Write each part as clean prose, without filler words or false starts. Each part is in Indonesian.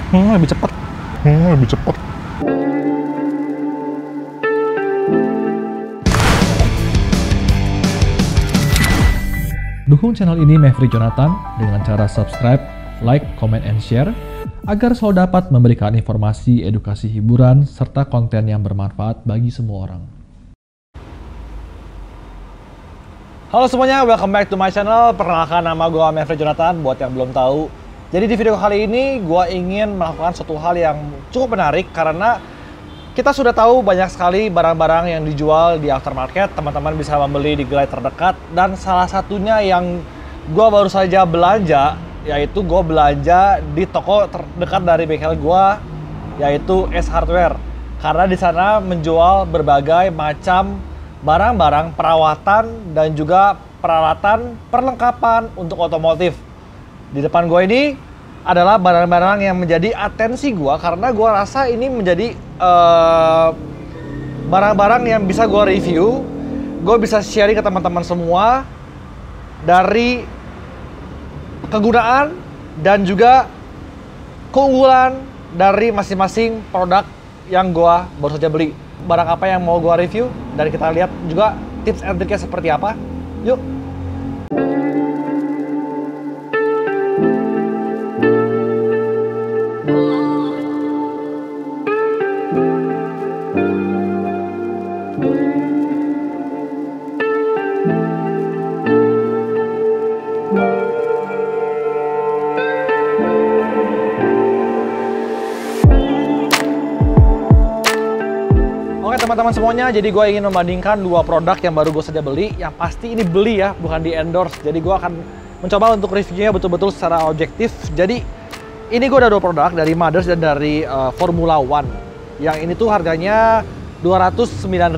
Lebih cepat. Lebih cepat. Dukung channel ini Maverick Jonathan dengan cara subscribe, like, comment, and share agar selalu dapat memberikan informasi, edukasi, hiburan, serta konten yang bermanfaat bagi semua orang. Halo semuanya, welcome back to my channel. Perkenalkan, nama gue Maverick Jonathan buat yang belum tahu. Jadi di video kali ini gue ingin melakukan suatu hal yang cukup menarik karena kita sudah tahu banyak sekali barang-barang yang dijual di aftermarket. Teman-teman bisa membeli di gerai terdekat, dan salah satunya yang gue baru saja belanja, yaitu gue belanja di toko terdekat dari bengkel gue, yaitu S Hardware. Karena di sana menjual berbagai macam barang-barang perawatan dan juga peralatan perlengkapan untuk otomotif. Di depan gue ini adalah barang-barang yang menjadi atensi gue karena gue rasa ini menjadi barang-barang yang bisa gue review, gue bisa sharing ke teman-teman semua dari kegunaan dan juga keunggulan dari masing-masing produk yang gue baru saja beli. Barang apa yang mau gue review, dan kita lihat juga tips and triknya seperti apa. Yuk! Teman-teman semuanya, jadi gue ingin membandingkan dua produk yang baru gue saja beli. Yang pasti ini beli ya, bukan di endorse. Jadi gue akan mencoba untuk reviewnya betul-betul secara objektif. Jadi ini gue ada dua produk dari Mothers dan dari Formula One. Yang ini tuh harganya 209.000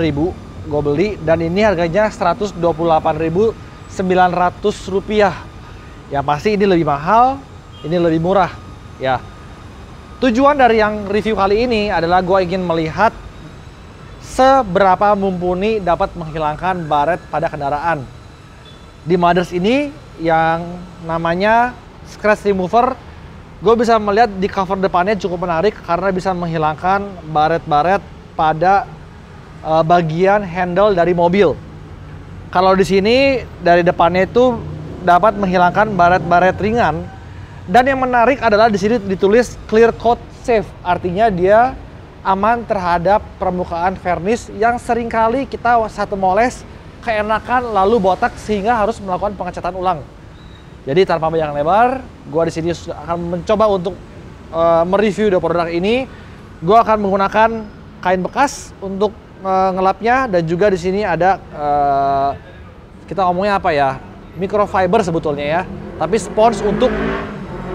gue beli, dan ini harganya 128.900 rupiah. Yang pasti ini lebih mahal, ini lebih murah ya. Tujuan dari yang review kali ini adalah gue ingin melihat seberapa mumpuni dapat menghilangkan baret pada kendaraan. Di Mothers ini yang namanya Scratch Remover, gue bisa melihat di cover depannya cukup menarik karena bisa menghilangkan baret-baret pada bagian handle dari mobil. Kalau di sini dari depannya itu dapat menghilangkan baret-baret ringan, dan yang menarik adalah di sini ditulis Clear Coat Safe, artinya dia aman terhadap permukaan vernis yang seringkali kita satu moles keenakan lalu botak sehingga harus melakukan pengecatan ulang. Jadi tanpa banyak lebar, gue di sini akan mencoba untuk mereview dua produk ini. Gue akan menggunakan kain bekas untuk ngelapnya, dan juga di sini ada kita ngomongnya apa ya, microfiber sebetulnya ya, tapi spons untuk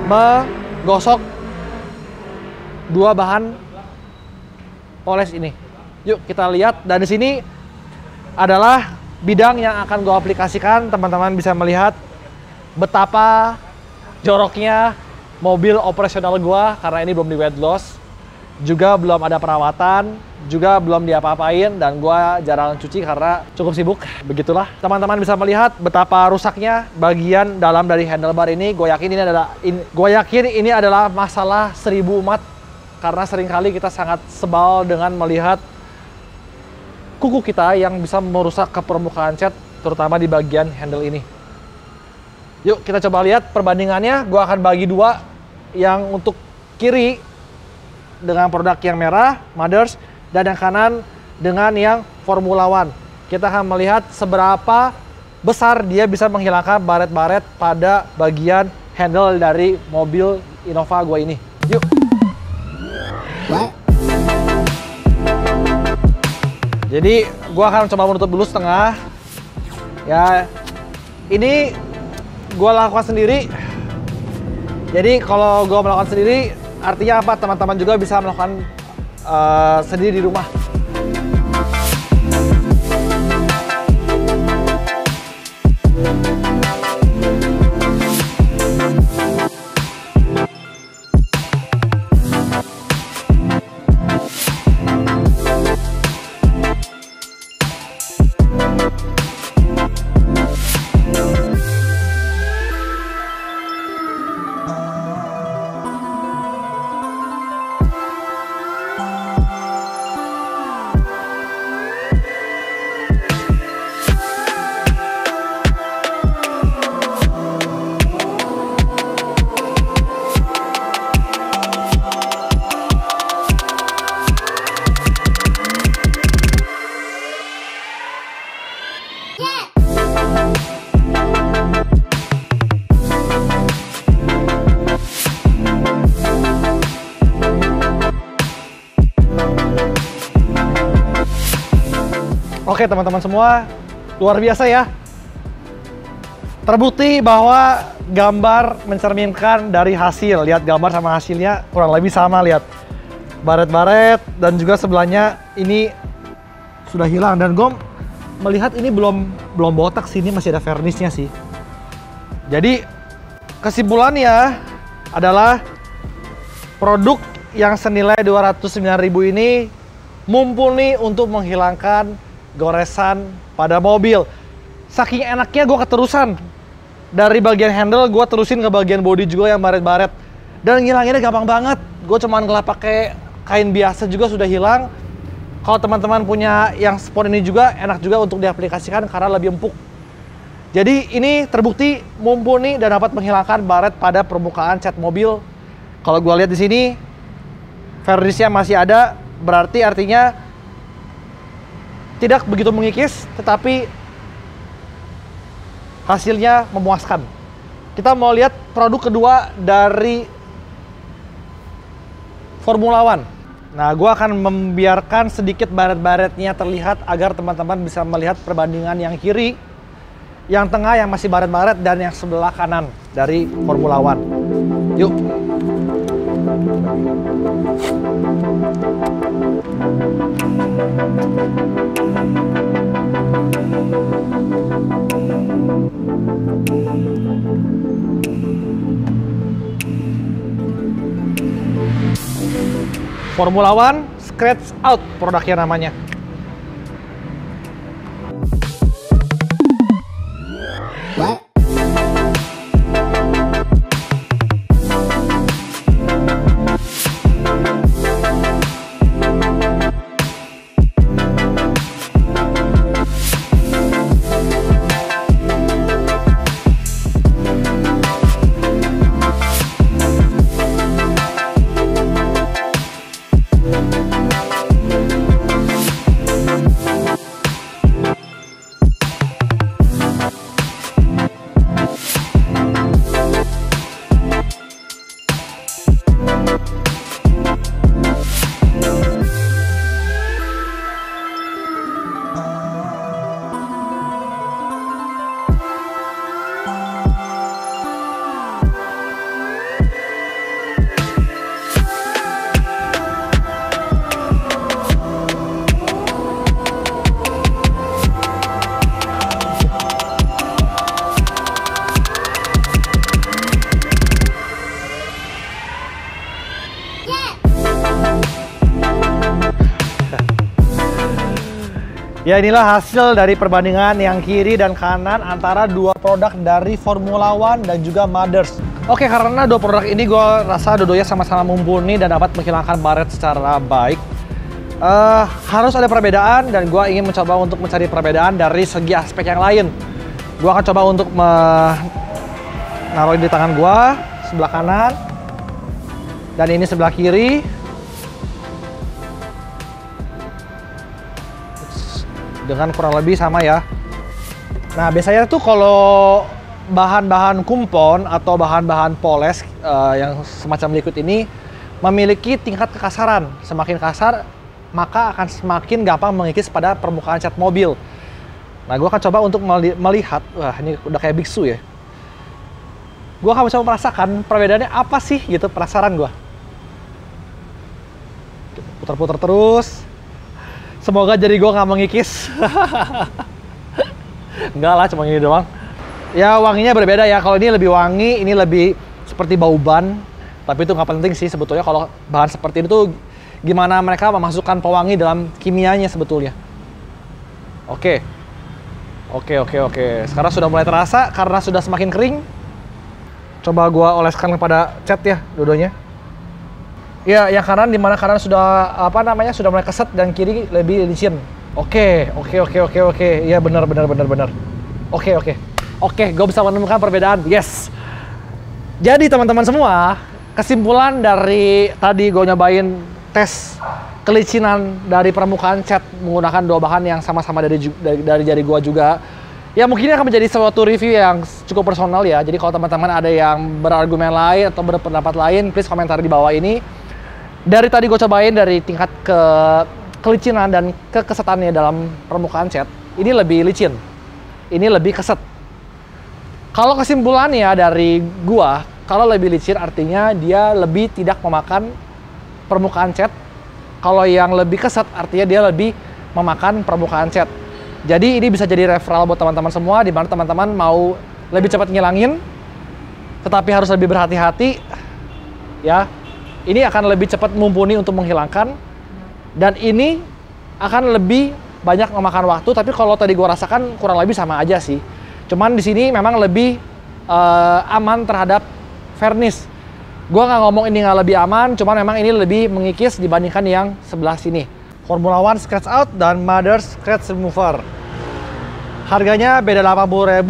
menggosok dua bahan poles ini. Yuk kita lihat, dan di sini adalah bidang yang akan gue aplikasikan. Teman-teman bisa melihat betapa joroknya mobil operasional gue karena ini belum di wet gloss, juga belum ada perawatan, juga belum diapa-apain, dan gue jarang cuci karena cukup sibuk. Begitulah, teman-teman bisa melihat betapa rusaknya bagian dalam dari handlebar ini. Gue yakin ini adalah masalah 1000 umat. Karena seringkali kita sangat sebal dengan melihat kuku kita yang bisa merusak ke permukaan cat, terutama di bagian handle ini. Yuk kita coba lihat perbandingannya. Gue akan bagi dua, yang untuk kiri dengan produk yang merah, Mothers, dan yang kanan dengan yang Formula One. Kita akan melihat seberapa besar dia bisa menghilangkan baret-baret pada bagian handle dari mobil Innova gue ini. Yuk! Jadi gua akan coba menutup dulu setengah ya. Ini gua lakukan sendiri. Jadi kalau gua melakukan sendiri artinya apa, teman-teman juga bisa melakukan sendiri di rumah. Oke teman-teman semua, luar biasa ya. Terbukti bahwa gambar mencerminkan dari hasil. Lihat gambar sama hasilnya kurang lebih sama, lihat. Baret-baret dan juga sebelahnya ini sudah hilang. Dan gue melihat ini belum botak sih, ini masih ada varnisnya sih. Jadi kesimpulannya adalah produk yang senilai 209.000 ini mumpuni untuk menghilangkan goresan pada mobil. Saking enaknya gue keterusan. Dari bagian handle gue terusin ke bagian bodi juga yang baret-baret. Dan ngilanginnya gampang banget. Gue cuman ngelap pakai kain biasa juga sudah hilang. Kalau teman-teman punya yang spon ini juga enak juga untuk diaplikasikan karena lebih empuk. Jadi ini terbukti mumpuni dan dapat menghilangkan baret pada permukaan cat mobil. Kalau gue lihat di sini varnisnya masih ada, berarti artinya tidak begitu mengikis, tetapi hasilnya memuaskan. Kita mau lihat produk kedua dari Formula One. Nah, gue akan membiarkan sedikit baret-baretnya terlihat agar teman-teman bisa melihat perbandingan yang kiri, yang tengah yang masih baret-baret, dan yang sebelah kanan dari Formula One. Yuk. Formula One Scratch Out produknya namanya. What? Ya, inilah hasil dari perbandingan yang kiri dan kanan antara dua produk dari Formula One dan juga Mothers. Oke, karena dua produk ini gue rasa dua-duanya sama-sama mumpuni dan dapat menghilangkan baret secara baik. Harus ada perbedaan dan gue ingin mencoba untuk mencari perbedaan dari segi aspek yang lain. Gue akan coba untuk menaruh di tangan gue sebelah kanan dan ini sebelah kiri. Dengan kurang lebih sama ya. Nah, biasanya tuh kalau bahan-bahan kumpon atau bahan-bahan poles yang semacam liquid ini memiliki tingkat kekasaran. Semakin kasar, maka akan semakin gampang mengikis pada permukaan cat mobil. Nah, gue akan coba untuk melihat, wah ini udah kayak biksu ya. Gue akan coba merasakan perbedaannya apa sih gitu, penasaran gue. Putar-putar terus. Semoga jari gue nggak mengikis. Enggak lah, cuma ini doang. Ya wanginya berbeda ya. Kalau ini lebih wangi, ini lebih seperti bau ban. Tapi itu nggak penting sih sebetulnya. Kalau bahan seperti ini tuh gimana mereka memasukkan pewangi dalam kimianya sebetulnya. Oke. Sekarang sudah mulai terasa karena sudah semakin kering. Coba gue oleskan kepada cat ya, dua-duanya. Ya, yang kanan dimana kanan sudah sudah mulai keset dan kiri lebih licin. Oke. Iya benar. Oke, gue bisa menemukan perbedaan. Yes. Jadi teman-teman semua, kesimpulan dari tadi gue nyobain tes kelicinan dari permukaan cat menggunakan dua bahan yang sama-sama dari jari gue juga. Ya mungkin akan menjadi suatu review yang cukup personal ya. Jadi kalau teman-teman ada yang berargumen lain atau berpendapat lain, please komentar di bawah ini. Dari tadi gue cobain dari tingkat kelicinan dan kekesetannya dalam permukaan cat, ini lebih licin. Ini lebih keset. Kalau kesimpulannya dari gua, kalau lebih licin artinya dia lebih tidak memakan permukaan cat. Kalau yang lebih keset artinya dia lebih memakan permukaan cat. Jadi ini bisa jadi referral buat teman-teman semua, di mana teman-teman mau lebih cepat ngilangin, tetapi harus lebih berhati-hati, ya. Ini akan lebih cepat mumpuni untuk menghilangkan, dan ini akan lebih banyak memakan waktu. Tapi kalau tadi gua rasakan kurang lebih sama aja sih. Cuman di sini memang lebih aman terhadap varnish. Gua nggak ngomong ini nggak lebih aman, cuman memang ini lebih mengikis dibandingkan yang sebelah sini. Formula One Scratch Out dan Mother Scratch Remover. Harganya beda 80.000,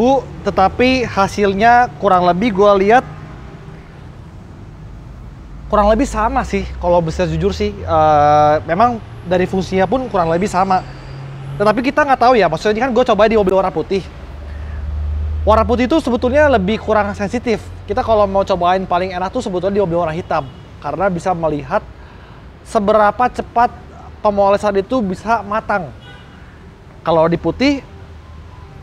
tetapi hasilnya kurang lebih gua lihat kurang lebih sama sih. Kalau bisa jujur sih, memang dari fungsinya pun kurang lebih sama. Tetapi kita nggak tahu ya, maksudnya kan gue coba di mobil warna putih. Warna putih itu sebetulnya lebih kurang sensitif. Kita kalau mau cobain paling enak tuh sebetulnya di mobil warna hitam, karena bisa melihat seberapa cepat pemolesan itu bisa matang. Kalau di putih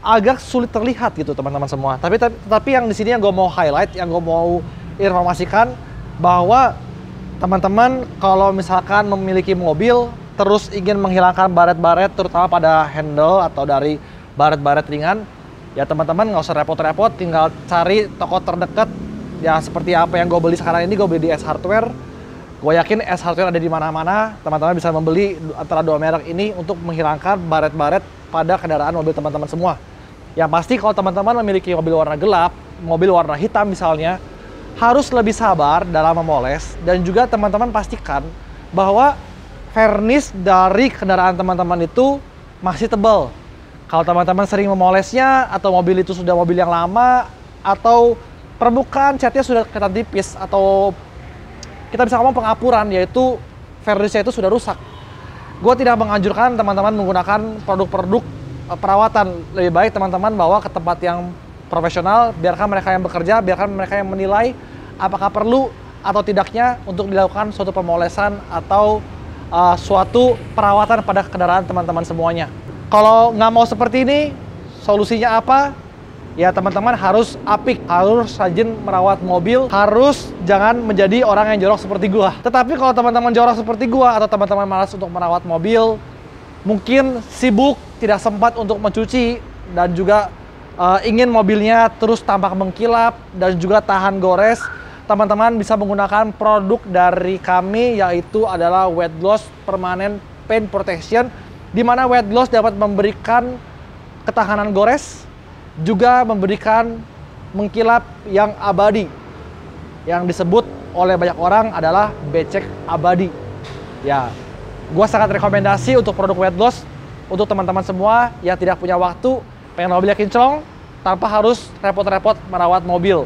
agak sulit terlihat gitu teman-teman semua. Tapi yang di sini yang gue mau highlight, yang gue mau informasikan, bahwa teman-teman kalau misalkan memiliki mobil terus ingin menghilangkan baret-baret terutama pada handle atau dari baret-baret ringan, ya teman-teman nggak usah repot-repot, tinggal cari toko terdekat ya seperti apa yang gue beli sekarang ini. Gue beli di S Hardware. Gue yakin S Hardware ada di mana-mana. Teman-teman bisa membeli antara dua merek ini untuk menghilangkan baret-baret pada kendaraan mobil teman-teman semua. Yang pasti kalau teman-teman memiliki mobil warna gelap, mobil warna hitam misalnya, harus lebih sabar dalam memoles, dan juga teman-teman pastikan bahwa varnish dari kendaraan teman-teman itu masih tebal. Kalau teman-teman sering memolesnya, atau mobil itu sudah mobil yang lama, atau permukaan catnya sudah kelihatan tipis, atau kita bisa ngomong pengapuran, yaitu varnishnya itu sudah rusak. Gue tidak menganjurkan teman-teman menggunakan produk-produk perawatan. Lebih baik teman-teman bawa ke tempat yang profesional, biarkan mereka yang bekerja, biarkan mereka yang menilai apakah perlu atau tidaknya untuk dilakukan suatu pemolesan atau suatu perawatan pada kendaraan teman-teman semuanya. Kalau nggak mau seperti ini, solusinya apa? Ya teman-teman harus apik, harus rajin merawat mobil, harus jangan menjadi orang yang jorok seperti gua. Tetapi kalau teman-teman jorok seperti gua atau teman-teman malas untuk merawat mobil, mungkin sibuk, tidak sempat untuk mencuci, dan juga ingin mobilnya terus tampak mengkilap dan juga tahan gores, teman-teman bisa menggunakan produk dari kami, yaitu adalah Wet Gloss Permanent Paint Protection, di mana Wet Gloss dapat memberikan ketahanan gores, juga memberikan mengkilap yang abadi, yang disebut oleh banyak orang adalah becek abadi. Ya, gua sangat rekomendasi untuk produk Wet Gloss untuk teman-teman semua yang tidak punya waktu, pengen mobilnya kinclong tanpa harus repot-repot merawat mobil.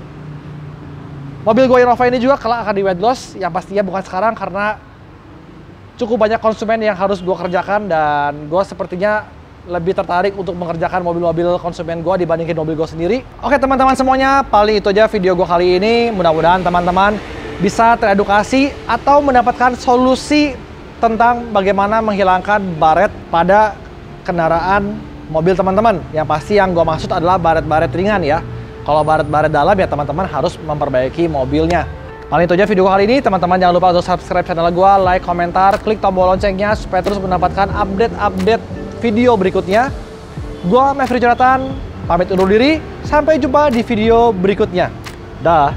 Mobil gue Innova ini juga kelak akan di Wet Gloss, yang pastinya bukan sekarang karena cukup banyak konsumen yang harus gue kerjakan, dan gue sepertinya lebih tertarik untuk mengerjakan mobil-mobil konsumen gue dibandingin mobil gue sendiri. Oke teman-teman semuanya, paling itu aja video gue kali ini. Mudah-mudahan teman-teman bisa teredukasi atau mendapatkan solusi tentang bagaimana menghilangkan baret pada kendaraan mobil teman-teman. Yang pasti yang gue maksud adalah baret-baret ringan ya. Kalau baret-baret dalam ya teman-teman harus memperbaiki mobilnya. Paling itu aja video kali ini. Teman-teman jangan lupa untuk subscribe channel gue, like, komentar, klik tombol loncengnya supaya terus mendapatkan update-update video berikutnya. Gue Maverick Jonathan, pamit undur diri. Sampai jumpa di video berikutnya. Dah.